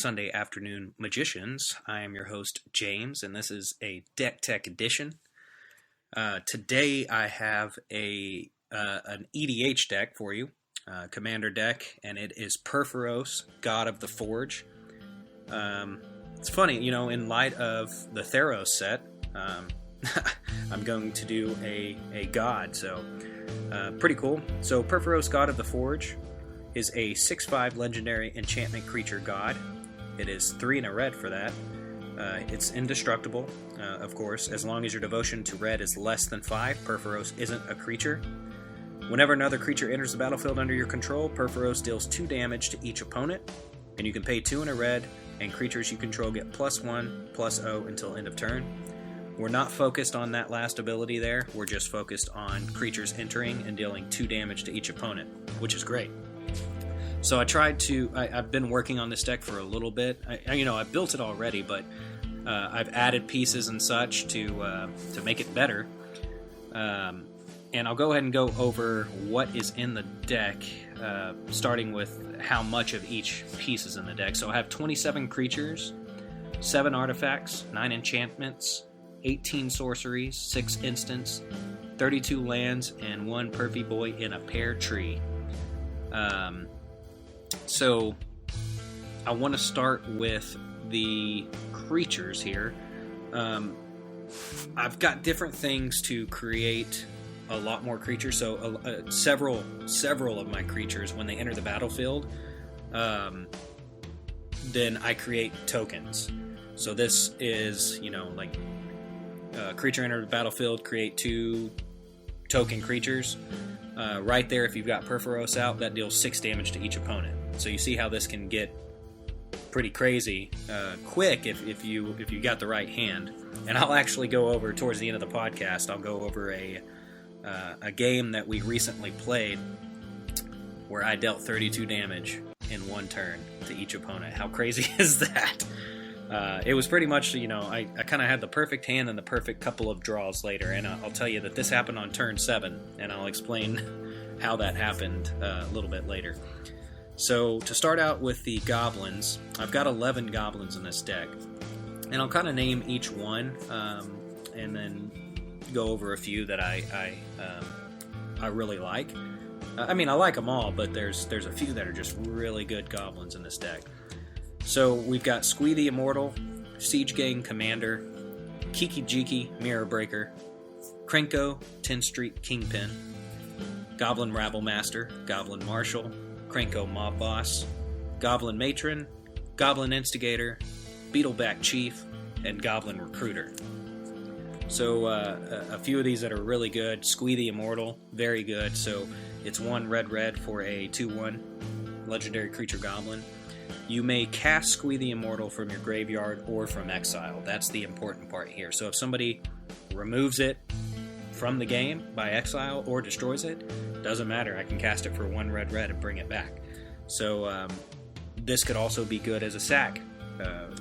Sunday Afternoon Magicians. I am your host, James, and this is a Deck Tech edition. Today I have an EDH deck for you, Commander deck, and it is Purphoros, God of the Forge. It's funny, in light of the Theros set, I'm going to do a god, so pretty cool. So Purphoros, God of the Forge is a 6/5 legendary enchantment creature god. It is 3 and a red for that. It's indestructible, of course. As long as your devotion to red is less than 5, Purphoros isn't a creature. Whenever another creature enters the battlefield under your control, Purphoros deals 2 damage to each opponent, and you can pay 2 and a red, and creatures you control get +1/+0 until end of turn. We're not focused on that last ability there. We're just focused on creatures entering and dealing 2 damage to each opponent, which is great. So I've been working on this deck for a little bit. I built it already, but I've added pieces and such to make it better. And I'll go ahead and go over what is in the deck, starting with how much of each piece is in the deck. So I have 27 creatures, 7 artifacts, 9 enchantments, 18 sorceries, 6 instants, 32 lands, and 1 Perfy Boy in a pear tree. So I want to start with the creatures here. I've got different things to create a lot more creatures. So several of my creatures, when they enter the battlefield, then I create tokens. So this is, creature enter the battlefield, create 2 token creatures. Right there, if you've got Purphoros out, that deals 6 damage to each opponent. So you see how this can get pretty crazy quick if you got the right hand. And I'll actually go over towards the end of the podcast. I'll go over a game that we recently played where I dealt 32 damage in 1 turn to each opponent. How crazy is that? It was pretty much, I kind of had the perfect hand and the perfect couple of draws later, and I'll tell you that this happened on turn 7, and I'll explain how that happened a little bit later. So, to start out with the goblins, I've got 11 goblins in this deck, and I'll kind of name each one, and then go over a few that I really like. I like them all, but there's a few that are just really good goblins in this deck. So we've got Squee the Immortal, Siege Gang Commander, Kiki Jiki Mirror Breaker, Krenko 10th Street Kingpin, Goblin Rabble Master, Goblin Marshal, Krenko Mob Boss, Goblin Matron, Goblin Instigator, Beetleback Chief, and Goblin Recruiter. So a few of these that are really good. Squee the Immortal, very good. So it's 1 red for a 2/1 legendary creature goblin. You may cast Squee the Immortal from your graveyard or from exile. That's the important part here. So if somebody removes it from the game by exile or destroys it, doesn't matter. I can cast it for 1 red and bring it back. So this could also be good as a sack.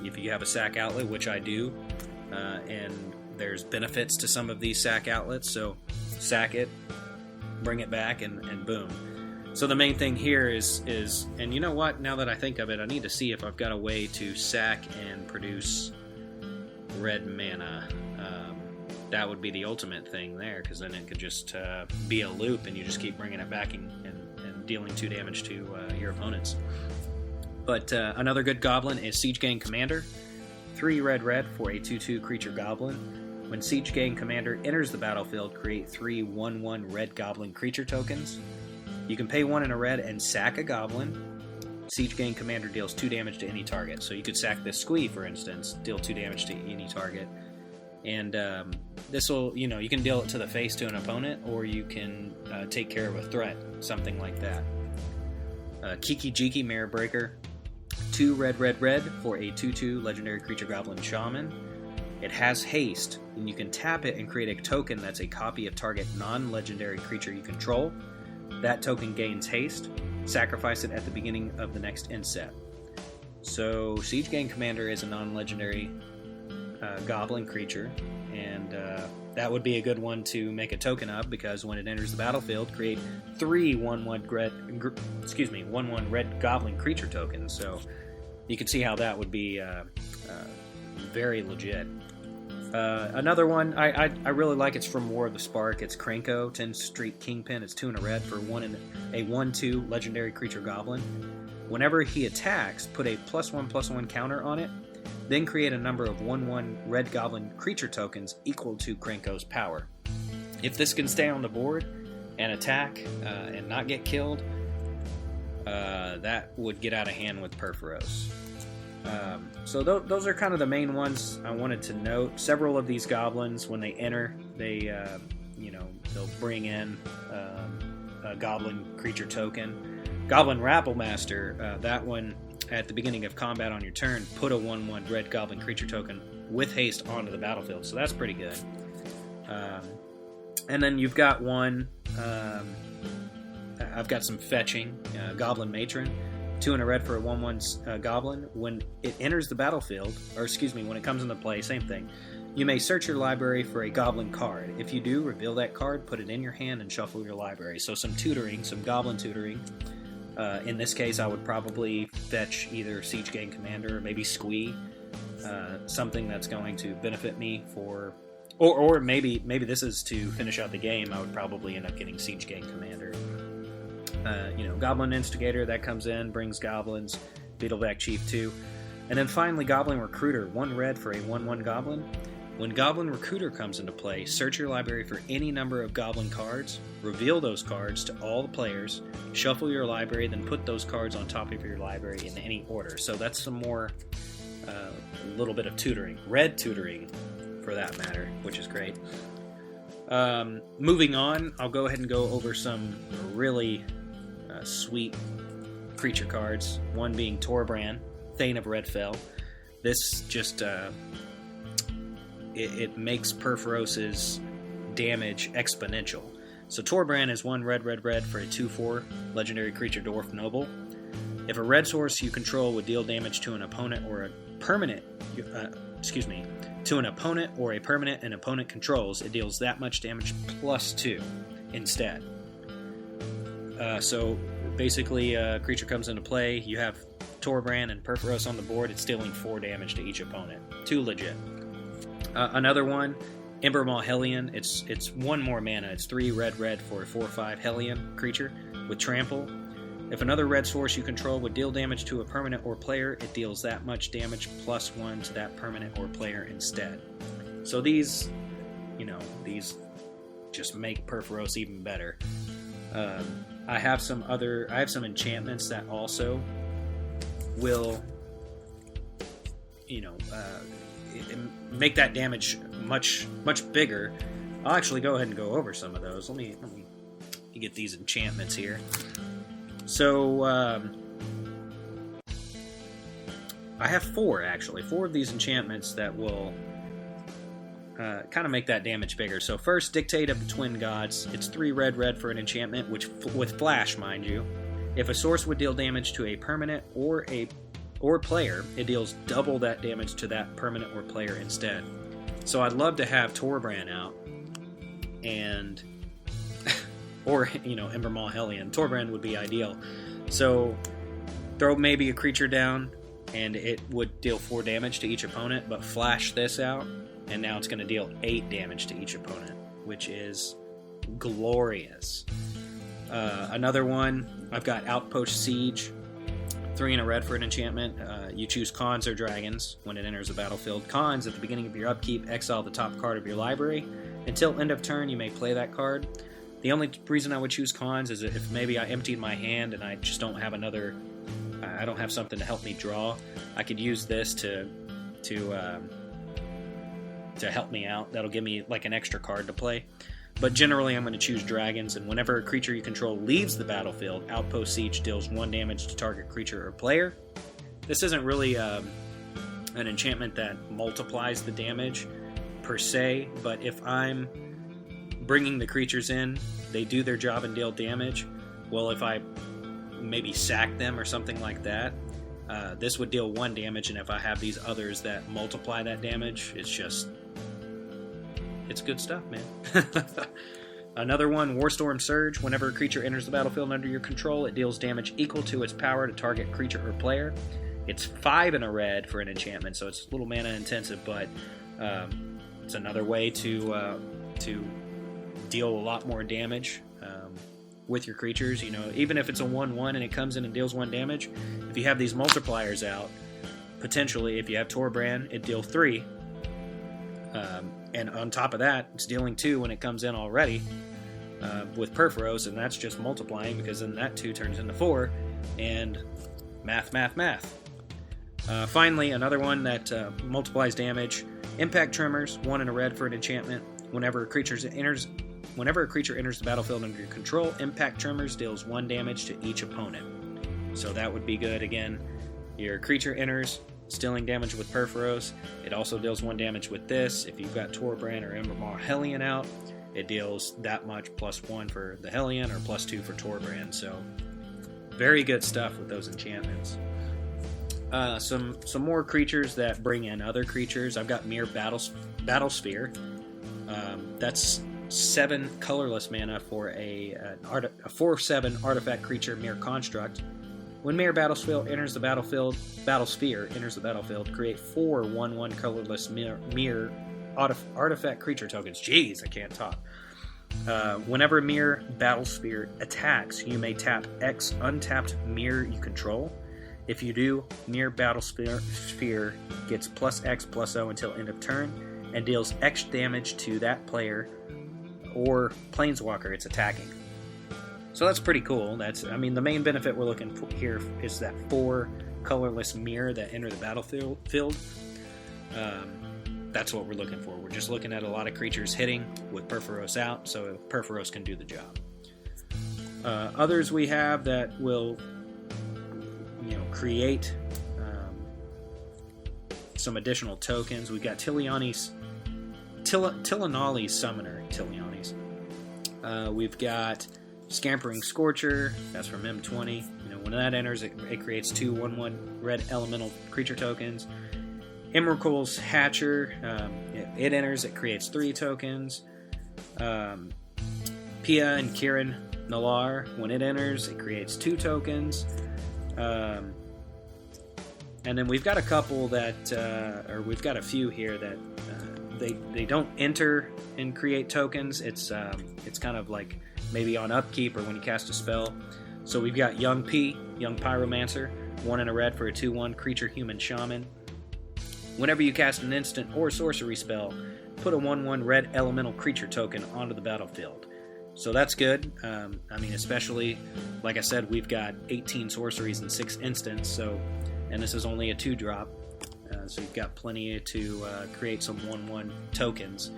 If you have a sack outlet, which I do, and there's benefits to some of these sack outlets, so sack it, bring it back, and boom. So the main thing here is, and you know what, now that I think of it, I need to see if I've got a way to sack and produce red mana. That would be the ultimate thing there, because then it could just be a loop, and you just keep bringing it back and dealing 2 damage to your opponents. But another good goblin is Siege Gang Commander, 3 red for a 2/2 creature goblin. When Siege Gang Commander enters the battlefield, create 3 1/1 red goblin creature tokens. You can pay 1 and a red and sack a goblin. Siege Gang Commander deals 2 damage to any target. So you could sack this Squee, for instance, deal 2 damage to any target. And this will, you can deal it to the face to an opponent, or you can take care of a threat, something like that. Kiki Jiki Mirror Breaker, 2 red for a 2/2 legendary creature goblin shaman. It has haste, and you can tap it and create a token that's a copy of target non-legendary creature you control. That token gains haste. Sacrifice it at the beginning of the next end set. So Siege Gang Commander is a non-legendary goblin creature, and that would be a good one to make a token of, because when it enters the battlefield, create 3 1/1 red goblin creature tokens. So you can see how that would be very legit. Another one I really like, it's from War of the Spark. It's Krenko, 10th Street Kingpin. It's 2 and a red for a 1/2 legendary creature goblin. Whenever he attacks, put a +1/+1 counter on it, then create a number of 1/1 red goblin creature tokens equal to Krenko's power. If this can stay on the board and attack and not get killed, that would get out of hand with Purphoros. So those are kind of the main ones I wanted to note. Several of these goblins, when they enter, they'll bring in a goblin creature token. Goblin Rabblemaster, that one at the beginning of combat on your turn, put a 1/1 red goblin creature token with haste onto the battlefield, so that's pretty good. And then you've got one, I've got some fetching, Goblin Matron. 2 and a red for a 1/1 goblin. When it enters the battlefield, when it comes into play, same thing. You may search your library for a goblin card. If you do, reveal that card, put it in your hand, and shuffle your library. So some tutoring, some goblin tutoring. In this case, I would probably fetch either Siege Gang Commander or maybe Squee, something that's going to benefit me for... Or maybe this is to finish out the game. I would probably end up getting Siege Gang Commander. Goblin Instigator, that comes in, brings goblins. Beetleback Chief 2. And then finally, Goblin Recruiter, 1 red for a 1/1 goblin. When Goblin Recruiter comes into play, search your library for any number of goblin cards, reveal those cards to all the players, shuffle your library, then put those cards on top of your library in any order. So that's some more, a little bit of tutoring. Red tutoring, for that matter, which is great. Moving on, I'll go ahead and go over some really sweet creature cards. One being Torbran, Thane of Redfell. This just it makes Purphoros' damage exponential. So Torbran is 1 red for a 2/4 legendary creature dwarf noble. If a red source you control would deal damage to an opponent or a permanent, to an opponent or a permanent an opponent controls, it deals that much damage +2 instead. So basically, a creature comes into play, you have Torbran and Purphoros on the board, it's dealing 4 damage to each opponent. 2 legit. Another one, Embermaw Hellion, it's 1 more mana, it's 3 red for a 4/5 Hellion creature with trample. If another red source you control would deal damage to a permanent or player, it deals that much damage +1 to that permanent or player instead. So these just make Purphoros even better. I have some enchantments that also will, make that damage much bigger. I'll actually go ahead and go over some of those. Let me get these enchantments here. So I have 4 of these enchantments that will kind of make that damage bigger. So first, Dictate of the Twin Gods. It's 3 red for an enchantment, which with flash, mind you. If a source would deal damage to a permanent or player, it deals double that damage to that permanent or player instead. So I'd love to have Torbran out, and or Embermaw Hellion. Torbran would be ideal. So throw maybe a creature down, and it would deal 4 damage to each opponent, but flash this out, and now it's going to deal 8 damage to each opponent, which is glorious. Another one, I've got Outpost Siege, 3 and a red for an enchantment. You choose Khans or Dragons when it enters the battlefield. Khans, at the beginning of your upkeep, exile the top card of your library. Until end of turn, you may play that card. The only reason I would choose Khans is if maybe I emptied my hand and I just don't have I don't have something to help me draw. I could use this to help me out. That'll give me like an extra card to play. But generally, I'm going to choose Dragons, and whenever a creature you control leaves the battlefield, Outpost Siege deals 1 damage to target creature or player. This isn't really an enchantment that multiplies the damage per se, but if I'm bringing the creatures in, they do their job and deal damage. Well, if I maybe sack them or something like that, this would deal 1 damage, and if I have these others that multiply that damage, it's good stuff, man. Another one, Warstorm Surge. Whenever a creature enters the battlefield under your control, it deals damage equal to its power to target creature or player. It's 5 in a red for an enchantment, so it's a little mana intensive, but it's another way to deal a lot more damage with your creatures. You know, even if it's a 1/1 and it comes in and deals 1 damage, if you have these multipliers out, potentially, if you have Torbrand, it deals 3. And on top of that, it's dealing 2 when it comes in already with Purphoros, and that's just multiplying, because then that 2 turns into 4, and math. Finally, another one that multiplies damage, Impact Tremors, 1 in a red for an enchantment. Whenever a creature enters the battlefield under your control, Impact Tremors deals 1 damage to each opponent. So that would be good. Again, your creature enters, dealing damage with Purphoros. It also deals 1 damage with this. If you've got Torbrand or Embermaw Hellion out, it deals that much +1 for the Hellion or +2 for Torbrand. So very good stuff with those enchantments. Some more creatures that bring in other creatures. I've got Myr Battlesphere. That's 7 colorless mana for a 4/7 artifact creature Myr Construct. When Myr Battlesphere enters the battlefield, create 4 1/1 colorless Myr artifact creature tokens. Jeez, I can't talk. Whenever Myr Battlesphere attacks, you may tap X untapped Myr you control. If you do, Myr Battlesphere gets +X/+0 until end of turn, and deals X damage to that player or planeswalker it's attacking. So that's pretty cool. The main benefit we're looking for here is that 4 colorless Myr that enter the battlefield. That's what we're looking for. We're just looking at a lot of creatures hitting with Purphoros out, so Purphoros can do the job. Others we have that will, create some additional tokens. We've got Tilionni's Summoner. We've got Scampering Scorcher. That's from M20. When that enters, it creates 2 1/1 red elemental creature tokens. Emrakul's Hatcher. It enters, it creates 3 tokens. Pia and Kiran Nalaar. When it enters, it creates 2 tokens. And then we've got a couple we've got a few here that they don't enter and create tokens. It's kind of like maybe on upkeep or when you cast a spell. So we've got Young Pyromancer, 1 in a red for a 2/1 creature human shaman. Whenever you cast an instant or sorcery spell, put a 1/1 red elemental creature token onto the battlefield. So that's good. Especially, like I said, we've got 18 sorceries and 6 instants, and this is only a 2-drop. So you've got plenty to create some 1/1 tokens.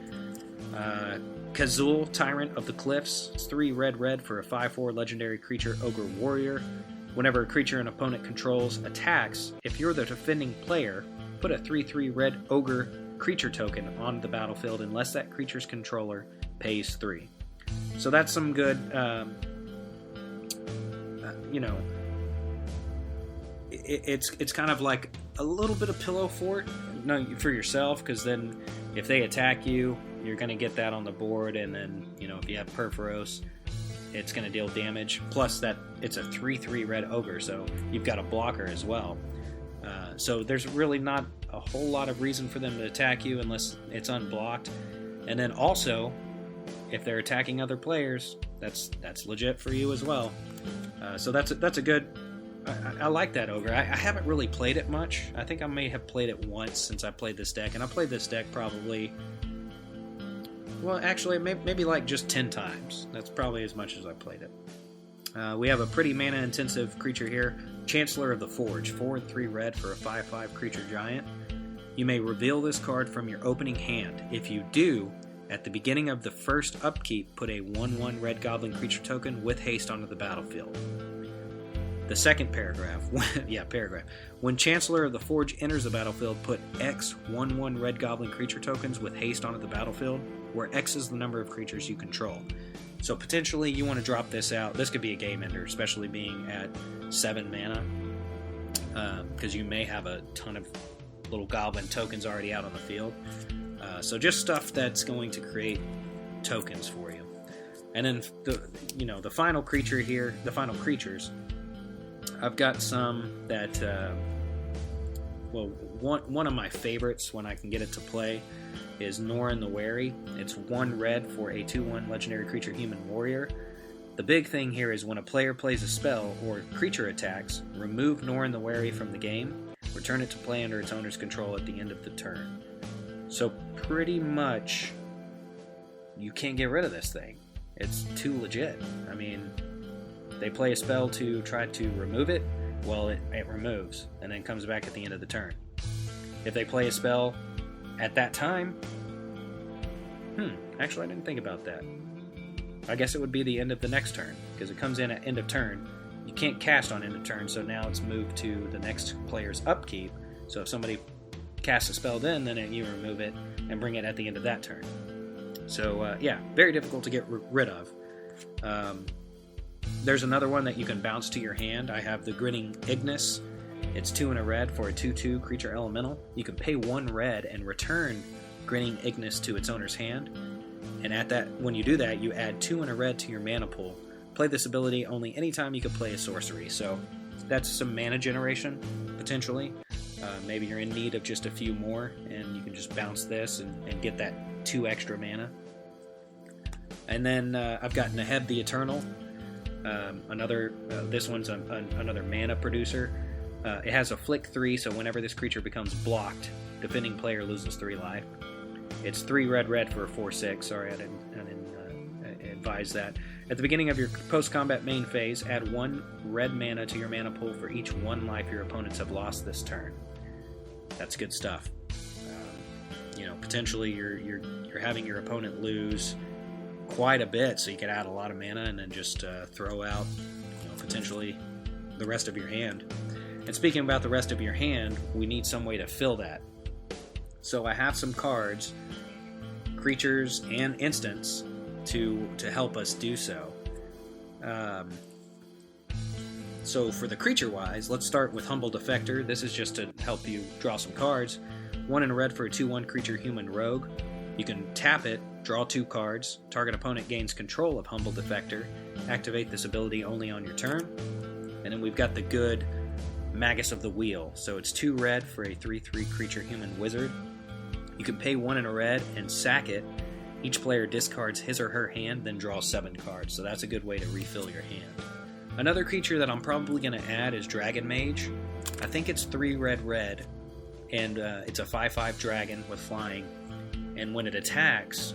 Kazul, Tyrant of the Cliffs. It's 3 red for a 5/4 legendary creature ogre warrior. Whenever a creature an opponent controls attacks, if you're the defending player, put a 3/3 red ogre creature token on the battlefield unless that creature's controller pays 3. So that's some good, it's kind of like a little bit of pillow fort for yourself, because then if they attack you, you're going to get that on the board, and then, if you have Purphoros, it's going to deal damage. Plus that it's a 3/3 red ogre, so you've got a blocker as well. So there's really not a whole lot of reason for them to attack you unless it's unblocked. And then also, if they're attacking other players, that's legit for you as well. So that's a good. I like that ogre. I haven't really played it much. I think I may have played it once since I played this deck, and I played this deck probably. Well, actually, maybe like just 10 times. That's probably as much as I played it. We have a pretty mana-intensive creature here, Chancellor of the Forge, 4 and 3 red for a 5/5 creature giant. You may reveal this card from your opening hand. If you do, at the beginning of the first upkeep, put a 1/1 red goblin creature token with haste onto the battlefield. The second paragraph. When Chancellor of the Forge enters the battlefield, put X 1/1 red goblin creature tokens with haste onto the battlefield, where X is the number of creatures you control. So potentially you want to drop this out. This could be a game ender, especially being at 7 mana, because you may have a ton of little goblin tokens already out on the field. So just stuff that's going to create tokens for you. And then the final creature here, the final creatures, I've got some that well, one of my favorites when I can get it to play is Norin the Wary. It's 1 red for a 2/1 legendary creature human warrior. The big thing here is when a player plays a spell or creature attacks, remove Norin the Wary from the game, return it to play under its owner's control at the end of the turn. So pretty much, you can't get rid of this thing. It's too legit. I mean, they play a spell to try to remove it, well, it removes, and then comes back at the end of the turn. If they play a spell at that time, actually I didn't think about that. I guess it would be the end of the next turn, because it comes in at end of turn. You can't cast on end of turn, so now it's moved to the next player's upkeep. So if somebody casts a spell then you remove it and bring it at the end of that turn. So yeah, very difficult to get rid of. There's another one that you can bounce to your hand. I have the Grinning Ignis. It's 2 and a red for a 2/2 creature elemental. You can pay 1 red and return Grinning Ignis to its owner's hand. And when you do that, you add 2 and a red to your mana pool. Play this ability only anytime you can play a sorcery. So that's some mana generation, potentially. Maybe you're in need of just a few more, and you can just bounce this and get that 2 extra mana. And then I've got Neheb the Eternal. This one's another mana producer. It has a flick 3, so whenever this creature becomes blocked, defending player loses 3 life. It's 3 red for a 4/6. Sorry, I didn't advise that. At the beginning of your post-combat main phase, add 1 red mana to your mana pool for each 1 life your opponents have lost this turn. That's good stuff. Potentially you're having your opponent lose quite a bit, so you can add a lot of mana and then just throw out, potentially the rest of your hand. And speaking about the rest of your hand, we need some way to fill that. So I have some cards, creatures and instants, to help us do so. So for the creature-wise, let's start with Humble Defector. This is just to help you draw some cards. 1 and a red for a 2/1 creature human rogue. You can tap it, draw 2 cards. Target opponent gains control of Humble Defector. Activate this ability only on your turn. And then we've got the good Magus of the Wheel. So it's 2 red for a 3/3 creature human wizard. You can pay 1 and a red and sack it. Each player discards his or her hand, then draws 7 cards. So that's a good way to refill your hand. Another creature that I'm probably going to add is Dragon Mage. I think it's 3 red, and it's a 5/5 dragon with flying. And when it attacks,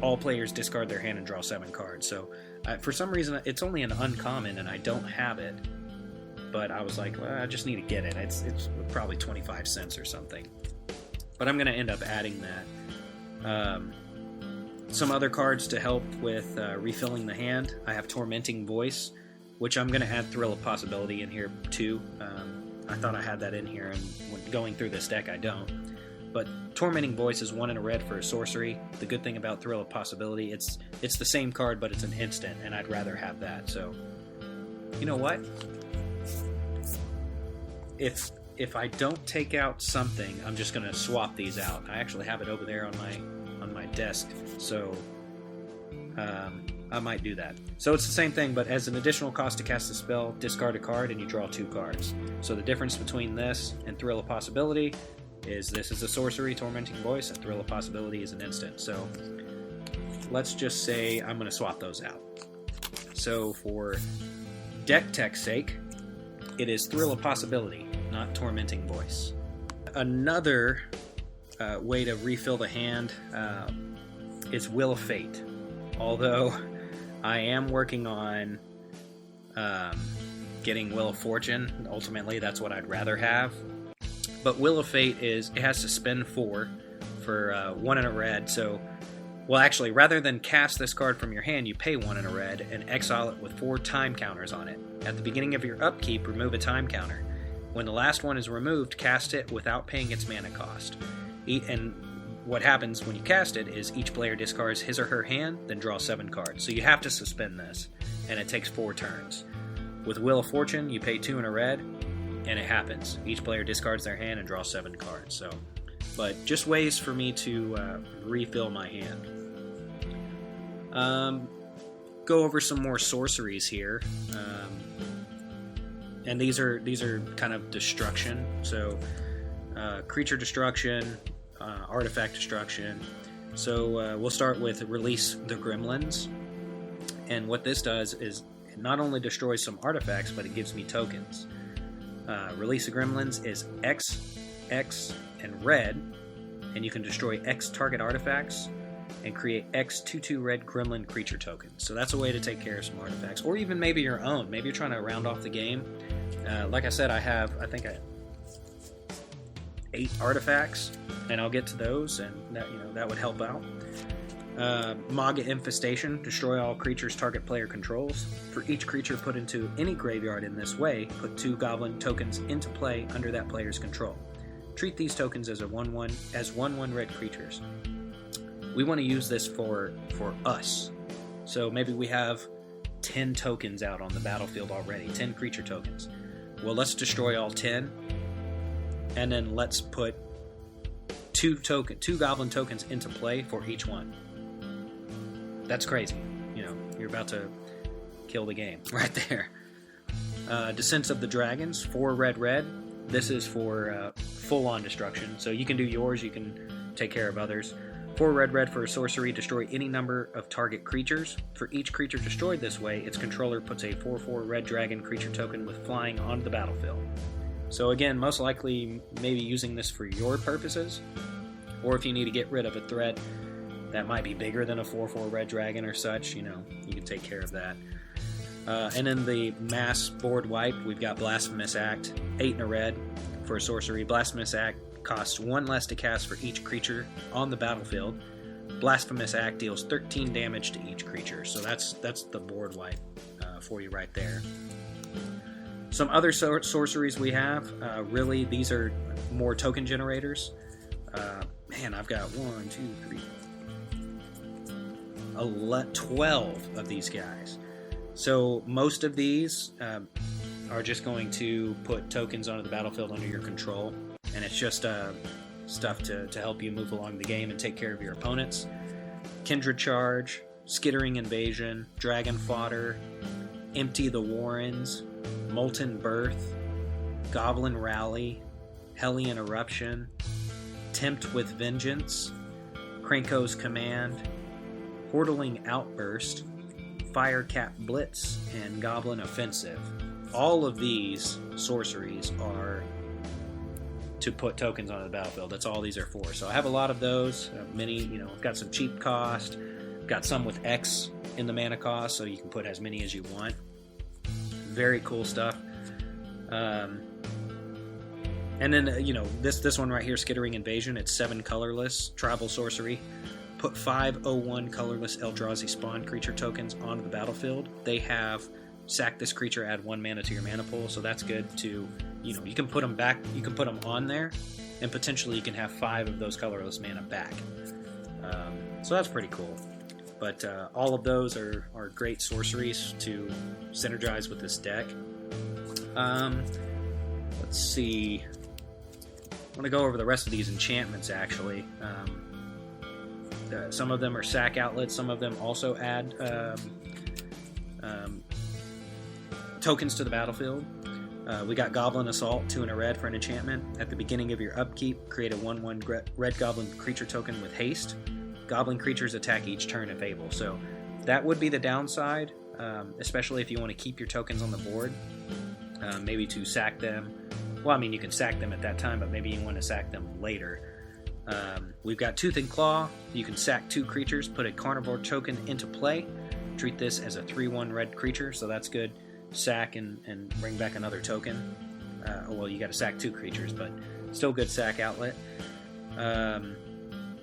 all players discard their hand and draw 7 cards. So for some reason, it's only an uncommon, and I don't have it. But I was like, well, I just need to get it. It's probably 25 cents or something. But I'm going to end up adding that. Some other cards to help with refilling the hand. I have Tormenting Voice, which I'm going to add Thrill of Possibility in here too. I thought I had that in here, and when going through this deck I don't. But Tormenting Voice is 1 and a red for a sorcery. The good thing about Thrill of Possibility, it's the same card, but it's an instant, and I'd rather have that. So, you know what? If I don't take out something, I'm just going to swap these out. I actually have it over there on my desk, so I might do that. So it's the same thing, but as an additional cost to cast the spell, discard a card and you draw 2 cards. So the difference between this and Thrill of Possibility is this is a sorcery, Tormenting Voice, and Thrill of Possibility is an instant. So let's just say I'm going to swap those out. So for deck tech's sake, it is Thrill of Possibility, not Tormenting Voice. Another way to refill the hand is Will of Fate. Although I am working on getting Will of Fortune. Ultimately, that's what I'd rather have. But Will of Fate it has to spend 4 for 1 and a red. So, well, actually, rather than cast this card from your hand, you pay 1 and a red and exile it with 4 time counters on it. At the beginning of your upkeep, remove a time counter. When the last one is removed, cast it without paying its mana cost. And what happens when you cast it is each player discards his or her hand, then draws 7 cards. So you have to suspend this, and it takes 4 turns. With Will of Fortune, you pay 2 and a red, and it happens. Each player discards their hand and draws 7 cards. So, but just ways for me to refill my hand. Go over some more sorceries here. And these are kind of destruction. So creature destruction, artifact destruction. So we'll start with Release the Gremlins. And what this does is it not only destroys some artifacts, but it gives me tokens. Release the Gremlins is X, X, and red, and you can destroy X target artifacts and create X 2/2 red gremlin creature tokens. So that's a way to take care of some artifacts, or even maybe your own. Maybe you're trying to round off the game. Like I said, I have 8 artifacts, and I'll get to those, and that would help out. Maga Infestation, destroy all creatures target player controls. For each creature put into any graveyard in this way, put 2 goblin tokens into play under that player's control. Treat these tokens as 1/1 red creatures. We want to use this for us. So maybe we have 10 tokens out on the battlefield already, 10 creature tokens. Well, let's destroy all 10, and then let's put 2 goblin tokens into play for each one. That's crazy. You're about to kill the game right there. Descent of the Dragons, 4 red. This is for full-on destruction. So you can do yours, you can take care of others. 4 red for a sorcery, destroy any number of target creatures. For each creature destroyed this way, its controller puts a 4/4 red dragon creature token with flying onto the battlefield. So again, most likely maybe using this for your purposes, or if you need to get rid of a threat that might be bigger than a 4/4 red dragon or such, you can take care of that. And in the mass board wipe, we've got Blasphemous Act, 8 and a red for a sorcery. Blasphemous Act costs 1 less to cast for each creature on the battlefield. Blasphemous Act deals 13 damage to each creature. So that's the board wipe for you right there. Some other sorceries we have, really these are more token generators. I've got 1, 2, 3, 12 of these guys. So most of these are just going to put tokens onto the battlefield under your control, and it's just stuff to help you move along the game and take care of your opponents. Kindred Charge, Skittering Invasion, Dragon Fodder, Empty the Warrens, Molten Birth, Goblin Rally, Hellion Eruption, Tempt with Vengeance, Krenko's Command, Hordeling Outburst, Firecat Blitz, and Goblin Offensive. All of these sorceries are to put tokens on the battlefield. That's all these are for. So I have a lot of those. Many, I've got some cheap cost. Got some with X in the mana cost, so you can put as many as you want. Very cool stuff. And then, this one right here, Skittering Invasion, it's 7 colorless, tribal sorcery. Put 5/01 colorless Eldrazi spawn creature tokens onto the battlefield. They have sack this creature, add 1 mana to your mana pool, so that's good to, you can put them back, you can put them on there, and potentially you can have 5 of those colorless mana back. So that's pretty cool. But all of those are great sorceries to synergize with this deck. Let's see. I want to go over the rest of these enchantments, actually. Some of them are sack outlets. Some of them also add tokens to the battlefield. We got Goblin Assault, 2 and a red for an enchantment. At the beginning of your upkeep, create a 1/1 red goblin creature token with haste. Goblin creatures attack each turn if able. So that would be the downside, especially if you want to keep your tokens on the board. Maybe to sack them. Well, you can sack them at that time, but maybe you want to sack them later. We've got Tooth and Claw. You can sack 2 creatures, put a carnivore token into play. Treat this as a 3/1 red creature, so that's good. Sack and bring back another token. You got to sack 2 creatures, but still good sack outlet.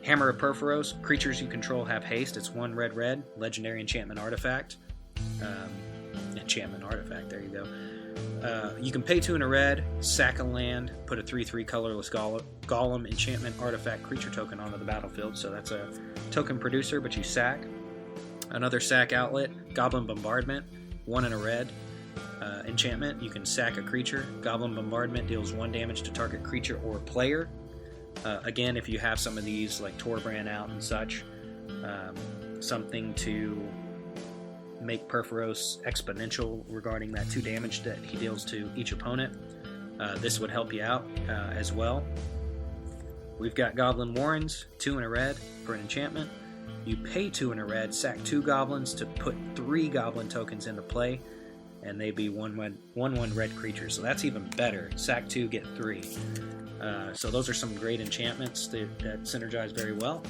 Hammer of Purphoros. Creatures you control have haste. It's 1 red, legendary enchantment artifact. There you go. You can pay 2 and a red, sack a land, put a 3/3 colorless golem enchantment artifact creature token onto the battlefield. So that's a token producer, but you sack. Another sack outlet, Goblin Bombardment, 1 and a red enchantment. You can sack a creature. Goblin Bombardment deals 1 damage to target creature or player. Again, if you have some of these like Torbrand out and such, something to make Purphoros exponential regarding that 2 damage that he deals to each opponent. This would help you out as well. We've got Goblin Warrens, 2 and a red for an enchantment. You pay 2 and a red, sack 2 goblins to put 3 goblin tokens into play, and they be 1/1 red creatures. So that's even better. Sack 2, get 3. So those are some great enchantments that synergize very well.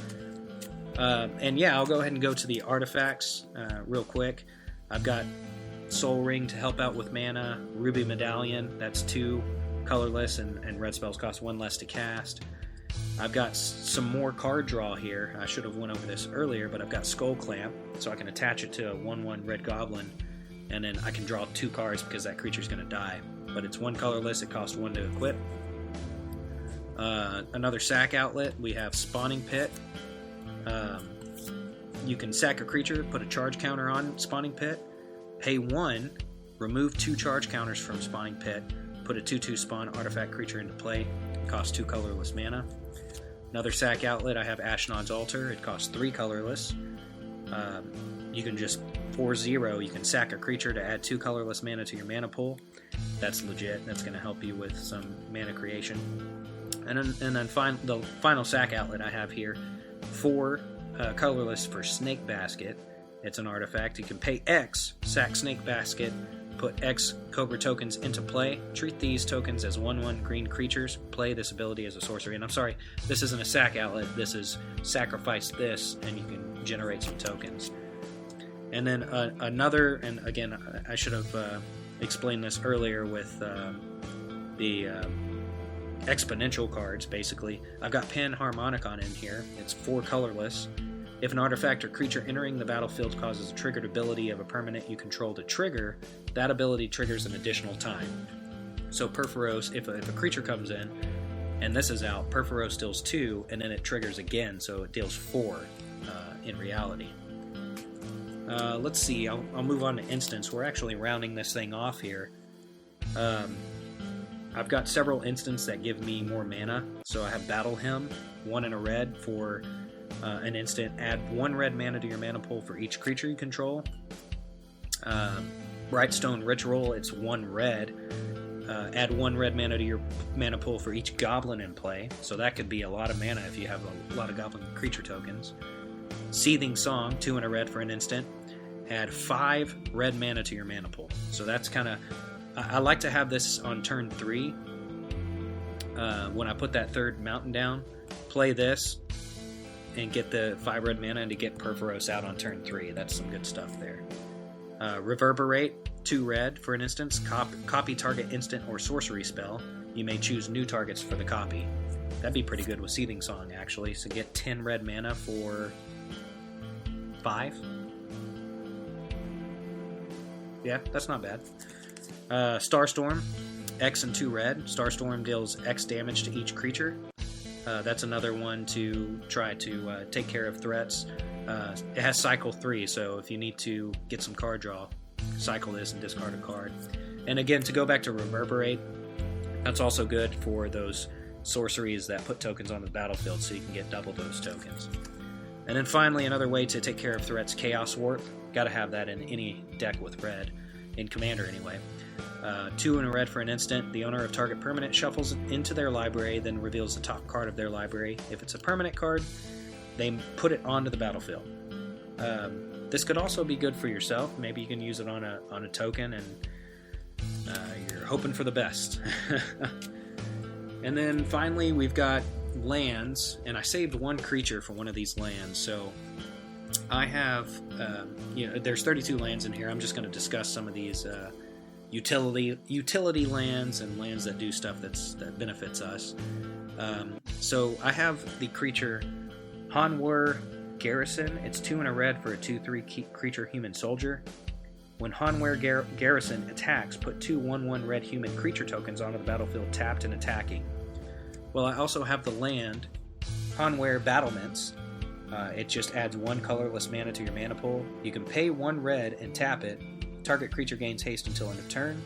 And yeah, I'll go ahead and go to the artifacts real quick. I've got Soul Ring to help out with mana, Ruby Medallion, that's 2 colorless, and red spells cost 1 less to cast. I've got some more card draw here. I should have went over this earlier, but I've got Skull Clamp, so I can attach it to a 1/1 red goblin, and then I can draw 2 cards because that creature's going to die. But it's 1 colorless, it costs 1 to equip. Another sack outlet, we have Spawning Pit. You can sack a creature, put a charge counter on Spawning Pit, pay 1, remove 2 charge counters from Spawning Pit, put a 2/2 spawn artifact creature into play, costs 2 colorless mana. Another sack outlet, I have Ashnod's Altar, it costs 3 colorless. You can just 4/0, you can sack a creature to add 2 colorless mana to your mana pool. That's legit, that's going to help you with some mana creation. And then the final sack outlet I have here, 4 colorless for Snake Basket. It's an artifact. You can pay X, sack Snake Basket, put X Cobra tokens into play. Treat these tokens as 1/1 green creatures. Play this ability as a sorcery. And I'm sorry, this isn't a sack outlet. This is sacrifice this, and you can generate some tokens. And then another, and again, I should have explained this earlier with the exponential cards, basically. I've got Panharmonicon in here. It's 4 colorless. If an artifact or creature entering the battlefield causes a triggered ability of a permanent you control to trigger, that ability triggers an additional time. So Purphoros, if a creature comes in, and this is out, Purphoros deals 2, and then it triggers again, so it deals 4 in reality. Let's see, I'll move on to instants. We're actually rounding this thing off here. I've got several instants that give me more mana. So I have Battle Hymn, 1 and a red for an instant. Add 1 red mana to your mana pool for each creature you control. Brightstone Ritual, it's 1 red. Add 1 red mana to your mana pool for each goblin in play. So that could be a lot of mana if you have a lot of goblin creature tokens. Seething Song, 2 and a red for an instant. Add 5 red mana to your mana pool. So that's kind of... I like to have this on turn 3. When I put that 3rd mountain down, play this and get the 5 red mana and to get Purphoros out on turn 3. That's some good stuff there. Reverberate, 2 red for an instance. Copy target instant or sorcery spell. You may choose new targets for the copy. That'd be pretty good with Seething Song, actually. So get 10 red mana for 5. Yeah, that's not bad. Starstorm, X and 2 red. Starstorm deals X damage to each creature. That's another one to try to take care of threats. It has cycle 3, so if you need to get some card draw, cycle this and discard a card. And again, to go back to Reverberate, that's also good for those sorceries that put tokens on the battlefield, so you can get double those tokens. And then finally, another way to take care of threats, Chaos Warp. Got to have that in any deck with red, in Commander anyway. 2 and a red for an instant. The owner of target permanent shuffles into their library, then reveals the top card of their library. If it's a permanent card, they put it onto the battlefield. This could also be good for yourself. Maybe you can use it on a token, and you're hoping for the best. And then finally, we've got lands, and I saved 1 creature for one of these lands. So I have, there's 32 lands in here. I'm just going to discuss some of these utility lands and lands that do stuff that benefits us. So I have the creature Hanwur Garrison. It's 2 and a red for a 2/3 creature human soldier. When Hanwur Garrison attacks, put 2 1/1 red human creature tokens onto the battlefield tapped and attacking. Well, I also have the land Hanwur Battlements. It just adds 1 colorless mana to your mana pool. You can pay 1 red and tap it. Target creature gains haste until end of turn.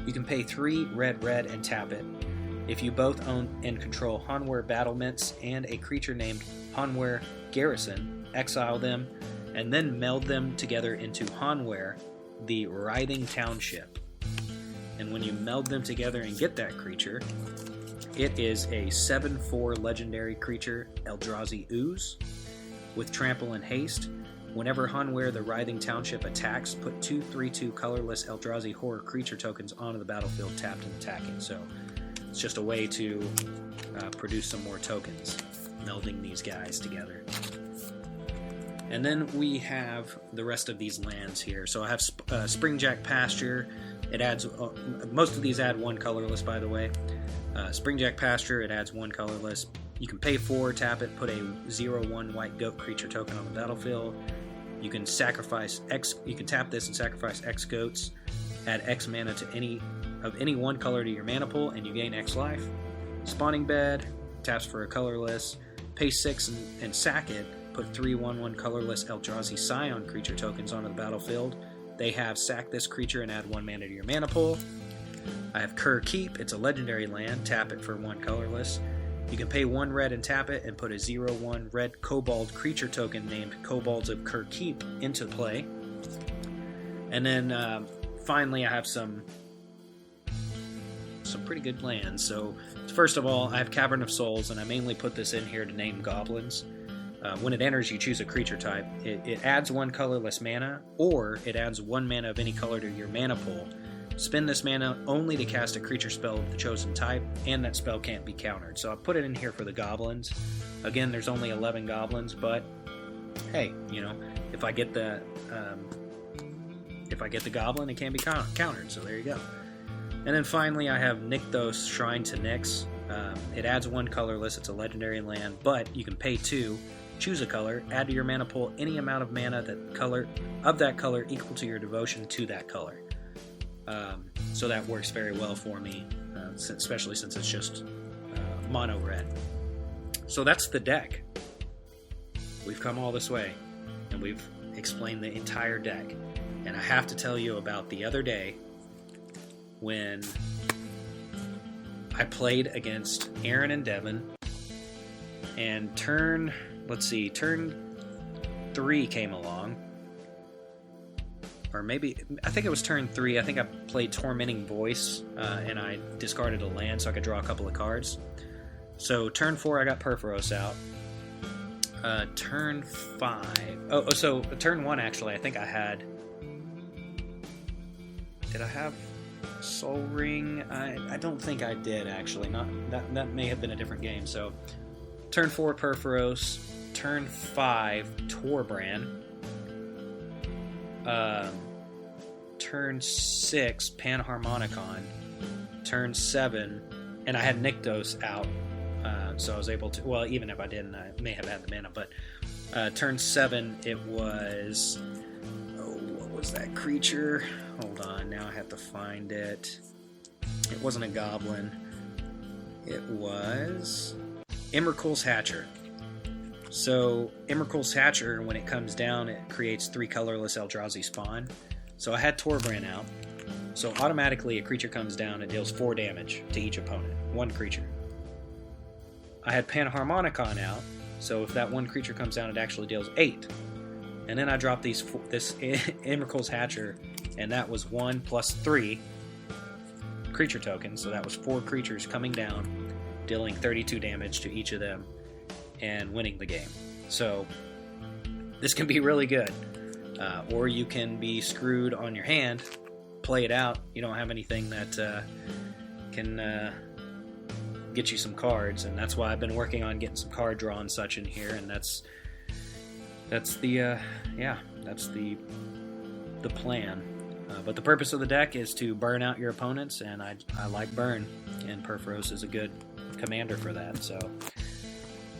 You can pay 3 red and tap it. If you both own and control Hanwur Battlements and a creature named Hanwur Garrison, exile them, and then meld them together into Hanwur, the Writhing Township. And when you meld them together and get that creature, It is a 7/4 legendary creature, Eldrazi Ooze, with Trample and Haste. Whenever Hunware the Writhing Township attacks, put 2 3/2 colorless Eldrazi horror creature tokens onto the battlefield tapped and attacking. So it's just a way to produce some more tokens, melding these guys together. And then we have the rest of these lands here. So I have Springjack Pasture. It adds most of these add 1 colorless, by the way. Springjack Pasture, it adds 1 colorless. You can pay 4, tap it, put a 0/1 white goat creature token on the battlefield. You can sacrifice X. You can tap this and sacrifice X goats. Add X mana to any 1 color to your mana pool, and you gain X life. Spawning Bed taps for a colorless. Pay 6 and sack it. Put 3/1/1 colorless Eldrazi Scion creature tokens onto the battlefield. They have sack this creature and add 1 mana to your mana pool. I have Kur Keep. It's a legendary land. Tap it for 1 colorless. You can pay 1 red and tap it and put a 0/1 red kobold creature token named Kobolds of Kur Keep into play. And then finally I have some pretty good lands. So first of all, I have Cavern of Souls, and I mainly put this in here to name goblins. When it enters, you choose a creature type. It adds 1 colorless mana, or it adds 1 mana of any color to your mana pool. Spend this mana only to cast a creature spell of the chosen type, and that spell can't be countered. So I put it in here for the goblins. Again, there's only 11 goblins, but hey, if I get the goblin, it can't be countered. So there you go. And then finally, I have Nykthos, Shrine to Nyx. It adds 1 colorless. It's a legendary land, but you can pay 2. Choose a color, add to your mana pool any amount of mana that color equal to your devotion to that color. So that works very well for me, especially since it's just mono red. So that's the deck. We've come all this way, and we've explained the entire deck. And I have to tell you about the other day when I played against Aaron and Devin, and turn 3 came along. Or maybe, I think it was turn 3. I think I played Tormenting Voice, and I discarded a land so I could draw a couple of cards. So turn 4, I got Purphoros out. Turn 5. So turn 1, actually, I think I had. Did I have Soul Ring? I don't think I did, actually. That may have been a different game. So turn 4, Purphoros. Turn 5, Torbrand. Turn 6, Panharmonicon. Turn 7, and I had Nykthos out, so I was able to, well, even if I didn't, I may have had the mana, but turn 7, it was, what was that creature? Hold on, now I have to find it. It wasn't a goblin. It was Emrakul's Hatcher. So Emrakul's Hatcher, when it comes down, it creates 3 colorless Eldrazi spawn. So I had Torbrand out. So automatically a creature comes down, it deals 4 damage to each opponent. 1 creature. I had Panharmonicon out. So if that 1 creature comes down, it actually deals 8. And then I dropped this Emrakul's Hatcher, and that was 1 plus 3 creature tokens. So that was 4 creatures coming down, dealing 32 damage to each of them, and winning the game. So this can be really good. Or you can be screwed on your hand, play it out. You don't have anything that can get you some cards, and that's why I've been working on getting some card draw and such in here, and that's the plan. But the purpose of the deck is to burn out your opponents, and I like burn, and Purphoros is a good commander for that. So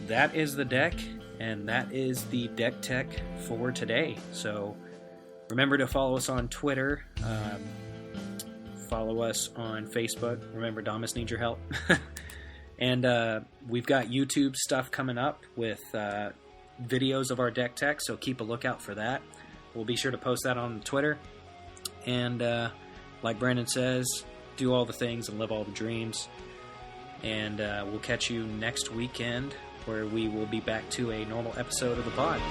that is the deck, and that is the deck tech for today. So remember to follow us on Twitter, follow us on Facebook. Remember, Damas needs your help. And we've got YouTube stuff coming up with videos of our deck tech, so keep a lookout for that. We'll be sure to post that on Twitter. And like Brandon says, do all the things and live all the dreams. And we'll catch you next weekend, where we will be back to a normal episode of the pod.